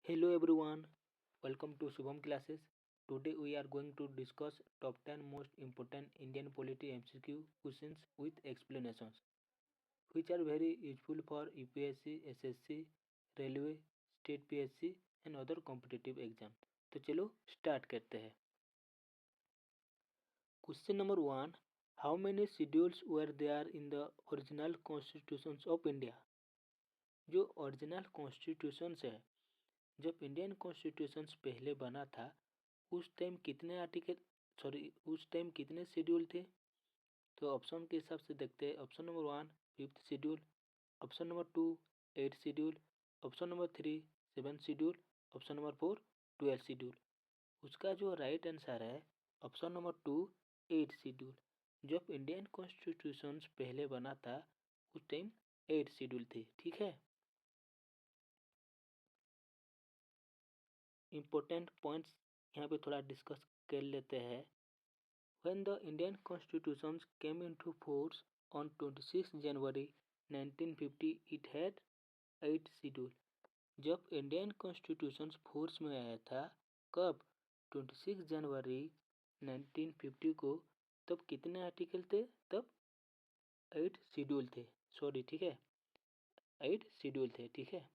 Hello everyone, welcome to Shubham classes. Today we are going to discuss top 10 most important Indian polity MCQ questions with explanations, which are very useful for UPSC, SSC, Railway, State PSC and other competitive exam. तो चलो start करते हैं. Question number 1. How many schedules were there in the original constitutions of India? जो original constitutions है, जब Indian constitution पहले बना था उस टाइम कितने उस टाइम कितने शेड्यूल थे? तो ऑप्शन के हिसाब से देखते हैं. Option number 1 5th schedule, option number 2 8th schedule, option number 3 7th schedule, option number 4 12th schedule. उसका जो राइट आंसर है ऑप्शन नंबर 2 8th शेड्यूल. जब इंडियन कॉन्स्टिट्यूशन पहले बना था उस टाइम 8 शेड्यूल थे. ठीक है. इम्पोर्टेंट पॉइंट्स यहाँ पे थोड़ा डिस्कस कर लेते हैं. When the Indian Constitution came into force on 26 January 1950, it had 8 schedule. जब इंडियन कॉन्स्टिट्यूशन फोर्स में आया था, कब? 26 जनवरी 1950 को. तब कितने आर्टिकल थे? तब 8 शेड्यूल थे. सॉरी, ठीक है, 8 शेड्यूल थे. ठीक है.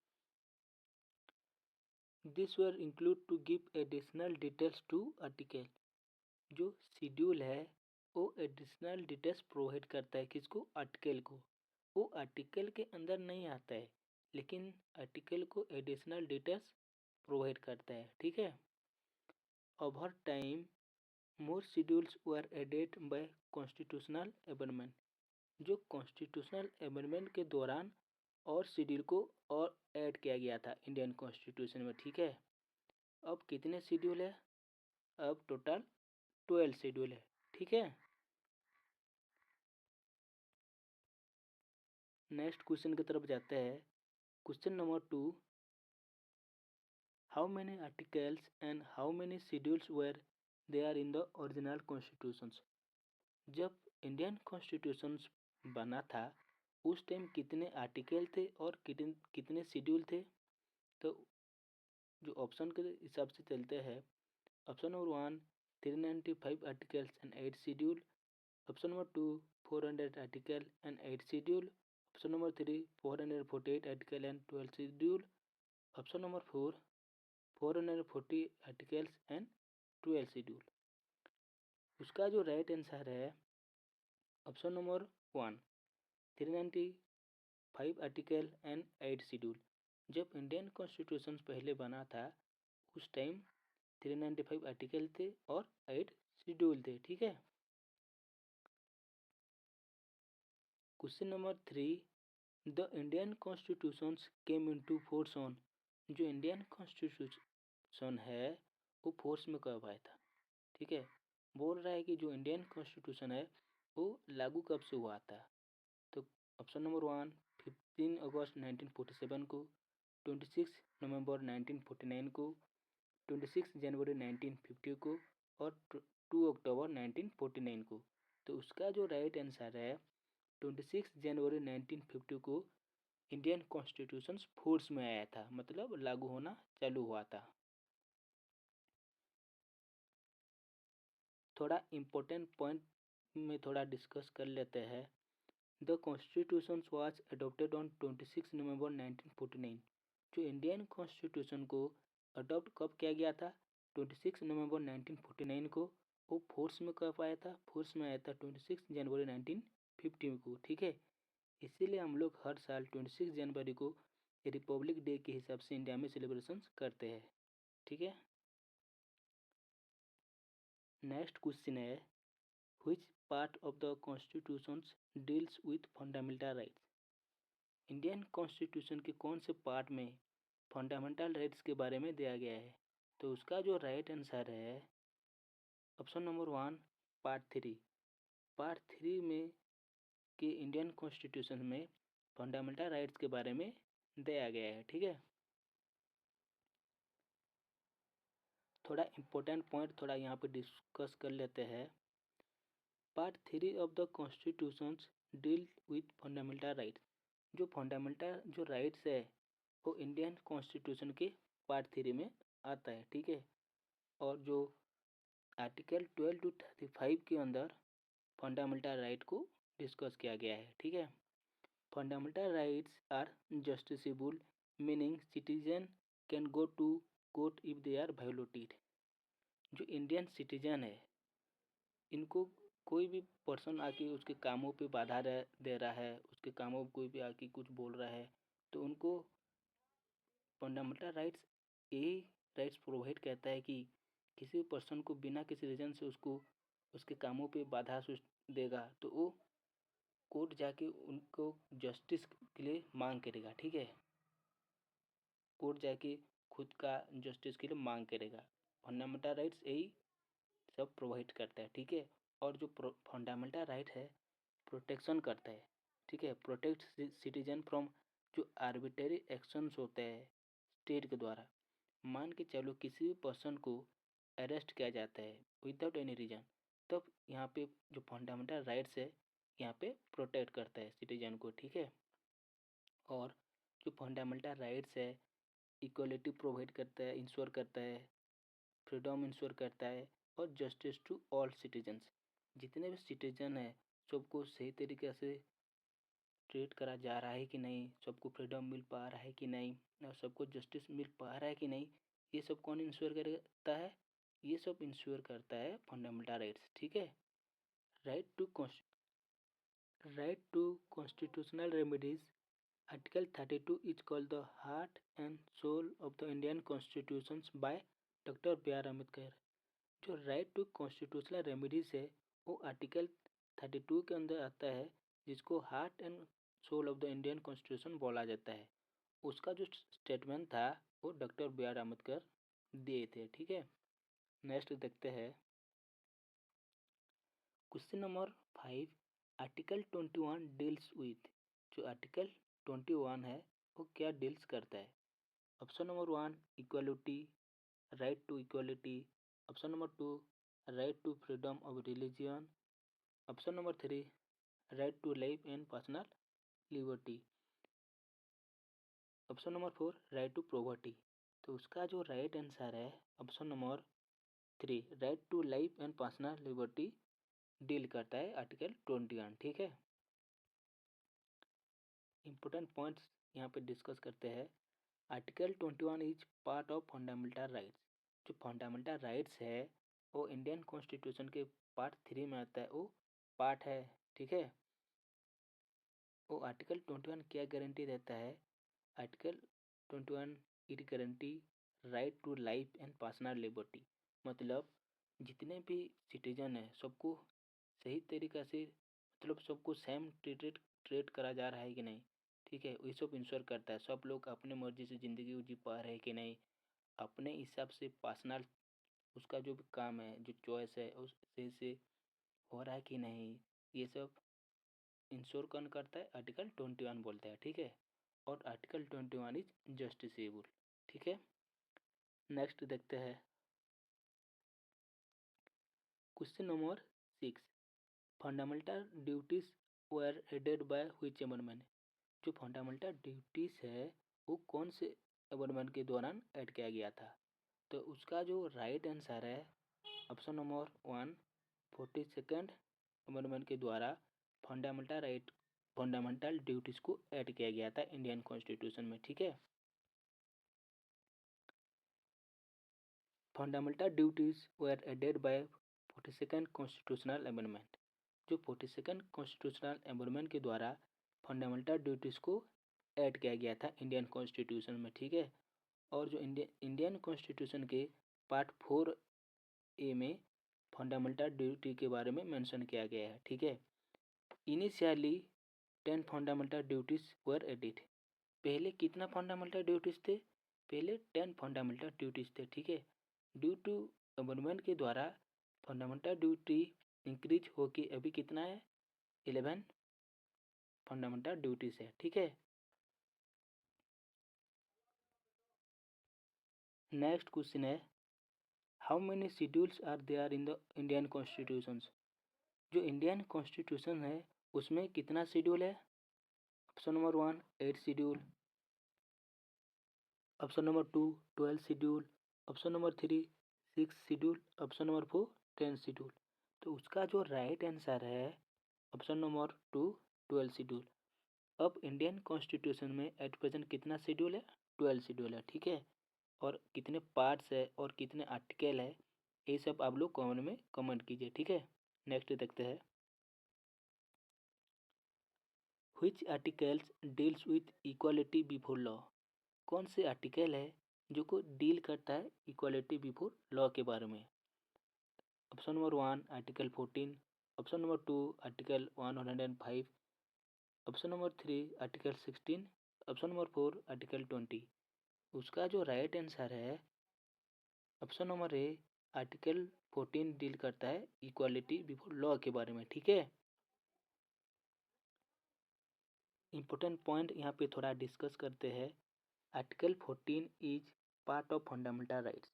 This were include to give additional details to article. जो शेड्यूल है वो एडिशनल डिटेल्स प्रोवाइड करता है. किसको? आर्टिकल को. वो आर्टिकल के अंदर नहीं आता है लेकिन आर्टिकल को एडिशनल डिटेल्स प्रोवाइड करता है. ठीक है. Over time more schedules were added by constitutional amendment. जो कॉन्स्टिट्यूशनल अमेंडमेंट के दौरान और शेड्यूल को और ऐड किया गया था इंडियन कॉन्स्टिट्यूशन में. ठीक है. अब कितने शेड्यूल है? अब टोटल 12 शेड्यूल है. ठीक है. नेक्स्ट क्वेश्चन की तरफ जाते हैं. Question number 2. How many articles and how many schedules were there in the original constitutions. जब इंडियन कॉन्स्टिट्यूशन बना था उस टाइम कितने आर्टिकल थे और कितने शेड्यूल थे? तो जो ऑप्शन के हिसाब से चलते हैं. Option number 1 395 articles and 8 schedule, option number 2 400 article and 8 schedule, option number 3 448 article and 12 schedule, option number 4 440 articles and 12 schedule. उसका जो राइट आंसर है option number 1 395 article and 8 schedule. जब इंडियन कॉन्स्टिट्यूशन पहले बना था उस टाइम 395 आर्टिकल थे और 8 शेड्यूल थे. ठीक है. Question number 3. The Indian constitution came into force on. जो इंडियन कॉन्स्टिट्यूशन है वो फोर्स में कब आया था? ठीक है. बोल रहा है कि जो इंडियन कॉन्स्टिट्यूशन है वो लागू कब से हुआ था? तो ऑप्शन नंबर 1 15 अगस्त 1947 को, 26 नवंबर 1949 को, 26 जनवरी 1950 को और 2 अक्टूबर 1949 को. तो उसका जो राइट आंसर है 26 जनवरी 1950 को इंडियन कॉन्स्टिट्यूशन फोर्स में आया था, मतलब लागू होना चालू हुआ था. थोड़ा इम्पोर्टेंट पॉइंट में थोड़ा डिस्कस कर लेते हैं. The constitution was adopted on 26 नवंबर 1949. जो इंडियन कॉन्स्टिट्यूशन को अडॉप्ट कब किया गया था? 26 नवंबर 1949 को. वो फोर्स में कब आया था? फोर्स में आया था 26 जनवरी 1950 को. ठीक है. इसीलिए हम लोग हर साल 26 जनवरी को रिपब्लिक डे के हिसाब से इंडिया में सेलिब्रेशन करते हैं. ठीक है. नेक्स्ट क्वेश्चन है which part of the constitution deals with fundamental rights. Indian constitution के कौन से पार्ट में फंडामेंटल राइट्स के बारे में दिया गया है? तो उसका जो राइट आंसर है ऑप्शन नंबर 1 पार्ट 3. पार्ट 3 में कि इंडियन कॉन्स्टिट्यूशन में फंडामेंटल राइट्स के बारे में दिया गया है. ठीक है. थोड़ा इम्पोर्टेंट पॉइंट थोड़ा यहाँ पे डिस्कस कर लेते हैं. Part 3 of the constitution deal with fundamental rights. जो फंडामेंटल जो राइट्स है वो इंडियन कॉन्स्टिट्यूशन के पार्ट 3 में आता है, ठीक है। और जो आर्टिकल 12 to 35 के अंदर फंडामेंटल राइट को डिस्कस किया गया है, ठीक है। Fundamental rights are justiciable, meaning citizen can go to court if they are violated. जो इंडियन सिटीजन है, इनको कोई भी पर्सन आके उसके कामों पे बाधा दे रहा है, उसके कामों पे कोई भी आके कुछ बोल रहा है, तो उनको फंडामेंटल राइट्स यही राइट्स प्रोवाइड करता है कि किसी पर्सन को बिना किसी रीजन से उसको उसके कामों पे बाधा देगा तो वो कोर्ट जाके उनको जस्टिस के लिए मांग करेगा, ठीक है। कोर्ट जाके खुद का जस्टिस के लिए मांग करेगा। फंडामेंटल राइट्स यही सब प्रोवाइड करता है, ठीक है। और जो फंडामेंटल राइट है प्रोटेक्शन करता है, ठीक है। प्रोटेक्ट सिटीजन फ्रॉम जो आर्बिट्रेरी एक्शंस होते हैं स्टेट के द्वारा। मान के चलो किसी भी पर्सन को अरेस्ट किया जाता है विदाउट एनी रीजन, तब यहाँ पे जो फंडामेंटल राइट्स है यहाँ पे प्रोटेक्ट करता है सिटीजन को, ठीक है। और जो फंडामेंटल राइट्स है इक्वलिटी प्रोवाइड करता है, इंश्योर करता है, फ्रीडम इंश्योर करता है, और जस्टिस टू ऑल सिटीजन्स। जितने भी सिटीजन है सबको सही तरीके से ट्रीट करा जा रहा है कि नहीं, सबको फ्रीडम मिल पा रहा है कि नहीं, और सबको जस्टिस मिल पा रहा है कि नहीं, ये सब कौन इंश्योर करता है? ये सब इंश्योर करता है फंडामेंटल राइट्स, ठीक है। Right to constitutional remedies. Article 32 is called the heart and soul of the Indian constitution by doctor B R Ambedkar. जो राइट टू कॉन्स्टिट्यूशनल रेमेडीज है वो आर्टिकल 32 के अंदर आता है, जिसको heart and soul of the Indian constitution बोला जाता है। उसका जो स्टेटमेंट था वो डॉक्टर बी आर अम्बेडकर दिए थे, ठीक है। नेक्स्ट देखते हैं question number 5। Article 21 deals with. जो आर्टिकल 21 है वो क्या डील्स करता है? Option number 1 equality, right to equality. Option number 2 right to freedom of religion. Option number 3 right to life and personal liberty. Option number 4 right to property. तो उसका जो right answer है option number 3 right to life and personal liberty deal करता है article 21, ठीक है। Important points यहाँ पे डिस्कस करते हैं। Article 21 is part of fundamental rights. जो फंडामेंटल राइट्स है वो इंडियन कॉन्स्टिट्यूशन के पार्ट 3 में आता है, वो पार्ट है, ठीक है। वो आर्टिकल 21 क्या गारंटी देता है? Article 21 it guarantee right to life and personal liberty. मतलब जितने भी सिटीजन है सबको सही तरीका से, मतलब सबको सेम ट्रीट करा जा रहा है कि नहीं, ठीक है। ये सब इंश्योर करता है सब लोग अपने मर्जी से ज़िंदगी जी पा रहे हैं कि नहीं, अपने हिसाब से पर्सनल उसका जो भी काम है, जो चॉइस है उस सही से हो रहा है कि नहीं, ये सब इंश्योर कौन करता है? आर्टिकल 21 बोलता है, ठीक है। और आर्टिकल 21 इज जस्टिसेबल, ठीक है। नेक्स्ट देखते हैं question number 6। Fundamental duties were added by which amendment. जो फंडामेंटल ड्यूटीज है वो कौन से अमेंडमेंट के दौरान ऐड किया गया था? तो उसका जो राइट आंसर है ऑप्शन नंबर 1 42nd अमेंडमेंट के द्वारा फंडामेंटल ड्यूटीज को ऐड किया गया था इंडियन कॉन्स्टिट्यूशन में, ठीक है। Fundamental duties were added by 42nd constitutional amendment. जो 42nd कॉन्स्टिट्यूशनल अमेंडमेंट के द्वारा फंडामेंटल ड्यूटीज को ऐड किया गया था इंडियन कॉन्स्टिट्यूशन में, ठीक है। और जो इंडियन कॉन्स्टिट्यूशन के पार्ट 4A में फंडामेंटल ड्यूटी के बारे में मेंशन किया गया है, ठीक है। इनिशियली 10 फंडामेंटल ड्यूटीज वर एडिड। पहले कितना फंडामेंटल ड्यूटीज थे? पहले 10 फंडामेंटल ड्यूटीज थे, ठीक है। ड्यू टू अमेंडमेंट के द्वारा फंडामेंटल ड्यूटी इंक्रीज होके अभी कितना है? 11 फंडामेंटल ड्यूटीज है, ठीक है। नेक्स्ट क्वेश्चन है how many schedules are there in the Indian constitution. जो इंडियन कॉन्स्टिट्यूशन है उसमें कितना शेड्यूल है? Option number 1 8 schedule. Option number 2 12 schedule, option number 3 6 schedule, option number 4 10 schedule. तो उसका जो राइट आंसर है ऑप्शन नंबर 2 12 शेड्यूल। अब इंडियन कॉन्स्टिट्यूशन में एट प्रेजेंट कितना शेड्यूल है? 12 शेड्यूल है, ठीक है। और कितने पार्ट्स है और कितने आर्टिकल है, ये सब आप लोग कमेंट में कमेंट कीजिए, ठीक है। नेक्स्ट देखते हैं, which articles deals with equality before law. कौन से आर्टिकल है जो को डील करता है इक्वालिटी बिफोर लॉ के बारे में? Option number 1 article 14, option number 2 article 105, option number 3 article 16, option number 4 article 20। उसका जो राइट आंसर है option number A article 14 deal करता है इक्वालिटी बिफोर लॉ के बारे में, ठीक है। इम्पोर्टेंट पॉइंट यहाँ पे थोड़ा डिस्कस करते हैं। Article 14 is part of fundamental rights.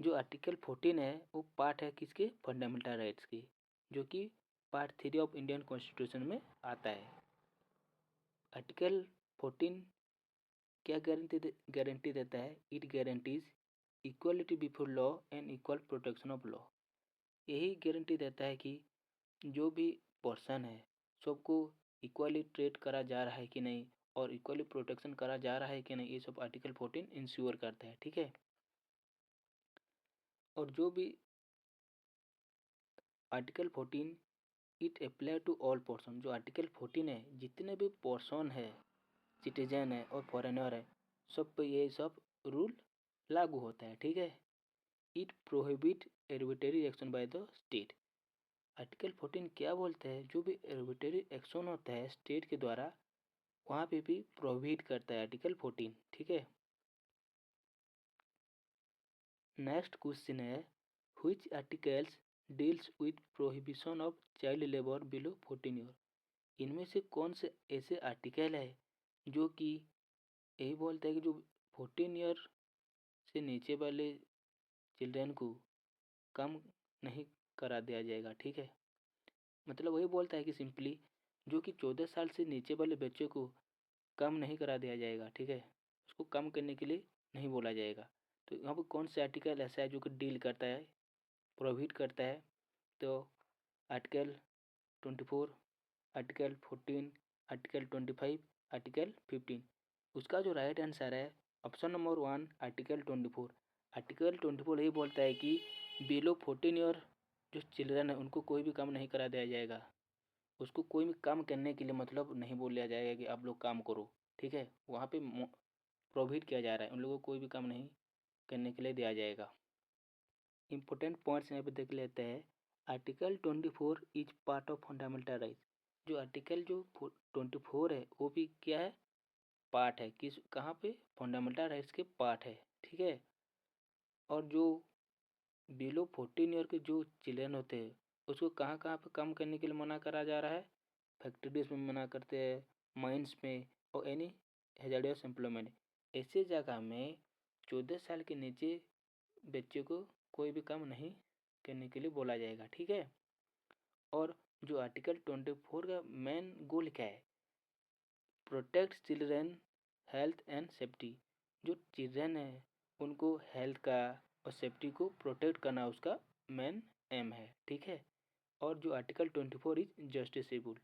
जो आर्टिकल 14 है वो पार्ट है किसके? फंडामेंटल राइट्स की, जो कि पार्ट 3 ऑफ इंडियन कॉन्स्टिट्यूशन में आता है। आर्टिकल 14 क्या गारंटी देता है? It guarantees equality before law and equal protection of law. यही गारंटी देता है कि जो भी पर्सन है सबको इक्वली ट्रीट करा जा रहा है कि नहीं और इक्वली प्रोटेक्शन करा जा रहा है कि नहीं, ये सब आर्टिकल 14 इंश्योर करता है, ठीक है। और जो भी article 14 it apply to all person, जो आर्टिकल 14 है जितने भी पर्सन है, सिटीजन है और फॉरेनर है, सब पे ये सब रूल लागू होता है, ठीक है। It prohibit arbitrary action by the state. Article 14 क्या बोलते हैं? जो भी एर्बिटरी एक्शन होता है स्टेट के द्वारा, वहाँ पे भी प्रोहिबिट करता है आर्टिकल 14, ठीक है। नेक्स्ट क्वेश्चन है, which articles deals with prohibition of child labour below 14 year. इनमें से कौन से ऐसे आर्टिकल है जो कि यही बोलता है कि जो 14 ईयर से नीचे वाले चिल्ड्रन को कम नहीं करा दिया जाएगा, ठीक है। मतलब वही बोलता है कि सिंपली जो कि 14 साल से नीचे वाले बच्चों को कम नहीं करा दिया जाएगा, ठीक है। उसको कम करने के लिए नहीं बोला जाएगा। तो यहाँ पर कौन सा आर्टिकल ऐसा है जो कि डील करता है, प्रोहिबिट करता है? तो आर्टिकल 24, आर्टिकल 14, आर्टिकल 25, आर्टिकल 15। उसका जो राइट आंसर है ऑप्शन नंबर 1 आर्टिकल 24। आर्टिकल 24 यही बोलता है कि बिलो 14 ईयर जो चिल्ड्रन है उनको कोई भी काम नहीं करा दिया जाएगा। उसको कोई भी काम करने के लिए मतलब नहीं बोला जाएगा कि आप लोग काम करो, ठीक है। वहाँ पे प्रोहिबिट किया जा रहा है, उन लोगों को कोई भी काम नहीं करने के लिए दिया जाएगा। इंपॉर्टेंट पॉइंट्स यहाँ पे देख लेते हैं। Article 24 is part of fundamental rights. जो आर्टिकल जो 24 है वो भी क्या है? पार्ट है किस, कहाँ पे? फंडामेंटल राइट्स के पार्ट है, ठीक है। और जो बिलो 14 ईयर के जो चिल्ड्रन होते हैं उसको कहाँ कहाँ पे काम करने के लिए मना करा जा रहा है? फैक्ट्रीज में मना करते हैं, माइंस में और एनी हेजार्डियस एम्प्लॉयमेंट। ऐसे जगह में 14 साल के नीचे बच्चे को कोई भी काम नहीं करने के लिए बोला जाएगा, ठीक है। और जो आर्टिकल 24 का मेन गोल क्या है? Protect children health and safety. जो चिल्ड्रन है उनको हेल्थ का और सेफ्टी को प्रोटेक्ट करना उसका मेन एम है, ठीक है। और जो आर्टिकल 24 इज जस्टिसेबल।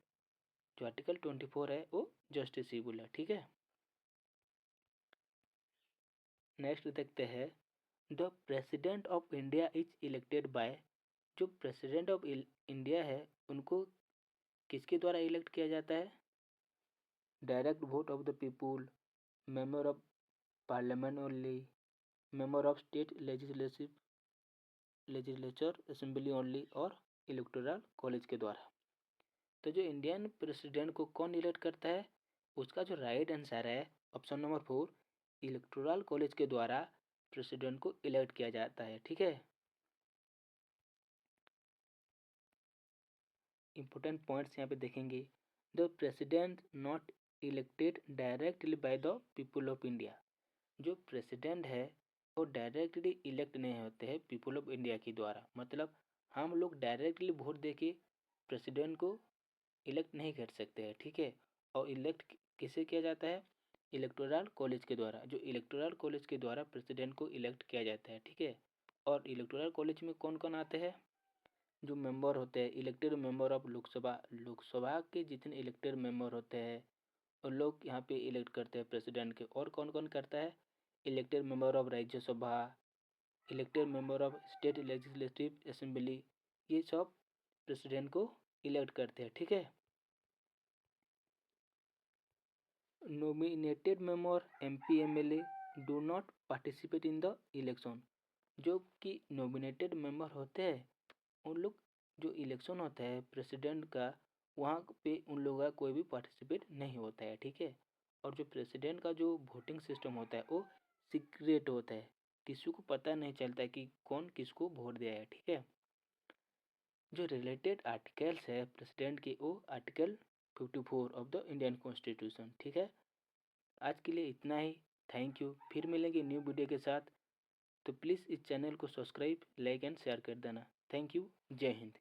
जो आर्टिकल 24 है वो जस्टिसेबल है, ठीक है। नेक्स्ट देखते हैं, the president of India is elected by. जो प्रेसिडेंट ऑफ इंडिया है उनको किसके द्वारा इलेक्ट किया जाता है? Direct vote of the people, member of parliament only, member of state legislature assembly only और इलेक्टोरल कॉलेज के द्वारा। तो जो इंडियन प्रेसिडेंट को कौन इलेक्ट करता है? उसका जो राइट आंसर है ऑप्शन नंबर 4 इलेक्टोरल कॉलेज के द्वारा प्रेसिडेंट को इलेक्ट किया जाता है, ठीक है। इंपॉर्टेंट पॉइंट्स यहाँ पे देखेंगे। The president not elected directly by the people of India. जो प्रेसिडेंट है वो डायरेक्टली इलेक्ट नहीं होते हैं पीपल ऑफ इंडिया के द्वारा। मतलब हम लोग डायरेक्टली वोट देके प्रेसिडेंट को इलेक्ट नहीं कर सकते हैं, ठीक है। और इलेक्ट किसे किया जाता है? इलेक्टोरल कॉलेज के द्वारा, जो इलेक्टोरल कॉलेज के द्वारा प्रेसिडेंट को इलेक्ट किया जाता है, ठीक है। और इलेक्टोरल कॉलेज में कौन कौन आते हैं? जो मेंबर होते हैं, elected member of Lok Sabha, Lok Sabha के जितने इलेक्टेड मेंबर होते हैं और लोग यहाँ पे इलेक्ट करते हैं प्रेसिडेंट के। और कौन कौन करता है? Elected member of Rajya Sabha, elected member of state legislative assembly, ये सब प्रेसिडेंट को इलेक्ट करते हैं, ठीक है। Nominated member MP MLA do not participate in the election. जो कि नॉमिनेटेड मेंबर होते हैं उन लोग, जो इलेक्शन होता है प्रेसिडेंट का, वहाँ पे उन लोगों का कोई भी पार्टिसिपेट नहीं होता है, ठीक है। और जो प्रेसिडेंट का जो वोटिंग सिस्टम होता है वो सीक्रेट होता है, किसी को पता नहीं चलता है कि कौन किसको वोट दिया है, ठीक है। जो रिलेटेड आर्टिकल्स है प्रेसिडेंट के, वो article 54 of the Indian constitution, ठीक है। आज के लिए इतना ही। Thank you. फिर मिलेंगे न्यू वीडियो के साथ। तो प्लीज़ इस चैनल को सब्सक्राइब, लाइक एंड शेयर कर देना। Thank you. जय हिंद।